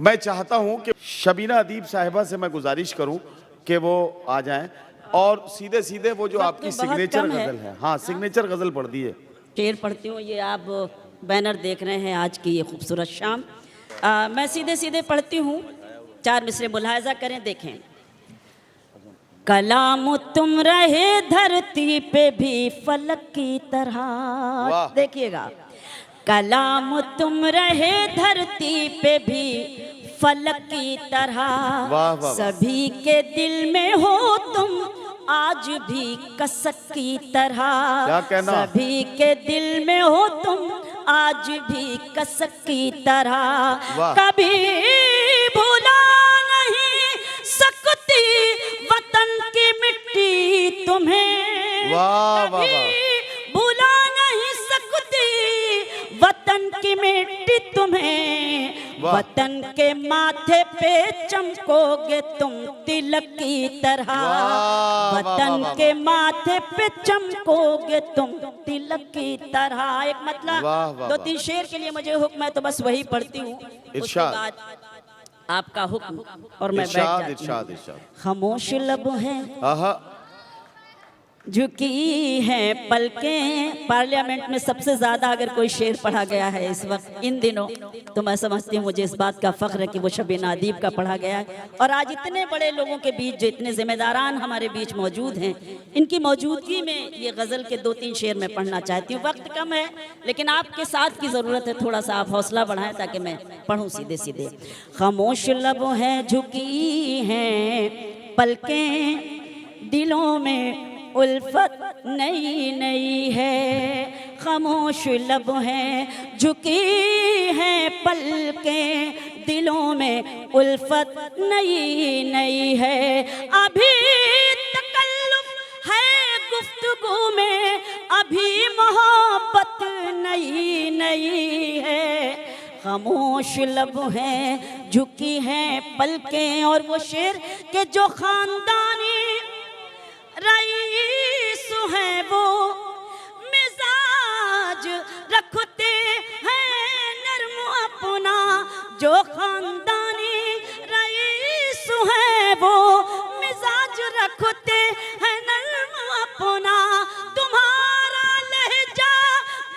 मैं चाहता हूं कि शबीना अदीब साहिबा से मैं गुजारिश करूं कि वो आ जाएं और सीधे सीधे वो जो आपकी सिग्नेचर गजल है, हाँ सिग्नेचर गजल पढ़ दी है। शेर पढ़ती हूँ। ये आप बैनर देख रहे हैं आज की ये खूबसूरत शाम। मैं सीधे सीधे पढ़ती हूँ, 4 मिसरे मुलाहजा करें, देखें। कलाम तुम रहे धरती पे भी फलक की तरह, देखिएगा। कलाम तुम रहे धरती पे भी फलक की तरह, सभी के दिल में हो तुम आज भी कसक की तरह, सभी के दिल में हो तुम आज भी कसक की तरह। कभी भूला नहीं सकती वतन की मिट्टी तुम्हें, कभी भूला नहीं सकती वतन की मिट्टी तुम्हें। वतन के माथे पे चमकोगे तुम तिलक की तरह, वतन के माथे पे चमकोगे तुम तिलक की तरह। एक मतलब 2-3 शेर के लिए मुझे हुक्म है तो बस वही पढ़ती हूँ, उसके बाद आपका हुक्म और मैं बैठ जाती हूँ। खामोश लब हैं झुकी है पलकें। पार्लियामेंट में सबसे ज्यादा अगर कोई शेर पढ़ा गया है इस वक्त इन दिनों, तो मैं समझती हूँ, मुझे इस बात का फख्र है कि वो शबीना अदीब का पढ़ा गया है। और आज इतने बड़े लोगों के बीच, जो इतने जिम्मेदारान हमारे बीच मौजूद हैं, इनकी मौजूदगी में ये गज़ल के 2-3 शेर मैं पढ़ना चाहती हूँ। वक्त कम है लेकिन आपके साथ की ज़रूरत है, थोड़ा सा आप हौसला बढ़ाएं ताकि मैं पढ़ूँ सीधे सीधे। खामोश लब हैं झुकी हैं पलकें, दिलों में उल्फत नई नई है। खामोश लब हैं झुकी हैं पलकें, दिलों में उल्फत नई नई है। अभी तकल्लुफ है गुफ्तगू में, अभी मोहब्बत नई नई है। खामोश लब हैं झुकी हैं पलकें। और वो शेर के जो खानदानी रईस हैं वो मिजाज रखते हैं नर्म अपना, जो खानदानी रईस हैं वो मिजाज रखते हैं नर्म अपना। तुम्हारा लहजा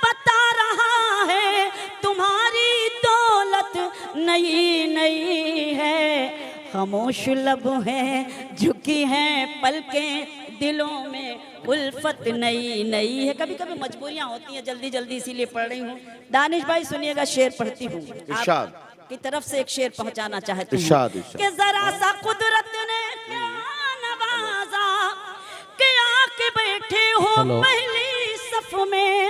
बता रहा है तुम्हारी दौलत नई नई है। खामोश लब हैं झुकी हैं पलकें, दिलों में उल्फत नई नई है। कभी कभी मजबूरियां होती हैं, जल्दी जल्दी इसीलिए पढ़ रही हूँ। दानिश भाई सुनिएगा, शेर पढ़ती हूँ, आपकी तरफ से एक शेर पहुंचाना चाहती हूँ कि जरा सा कुदरत ने क्या नवाजा कि आके बैठे हो पहली सफ में।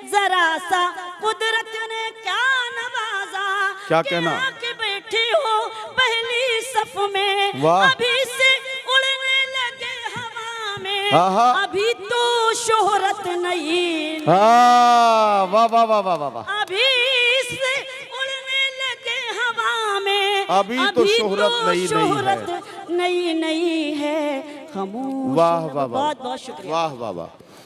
जरा सा कुदरत ने क्या नवाजा, क्या कहना, के बैठे हो पहली सफ में। अभी से उड़ने लगे हवा में, अभी तो शोहरत नहीं। वाह वाह वाह वाह वाह। अभी से उड़ने लगे हवा में, अभी तो शोहरत नई नई है। खामोश। वाह वाह वाह, बहुत बहुत शुक्रिया। वाह वाह वाह।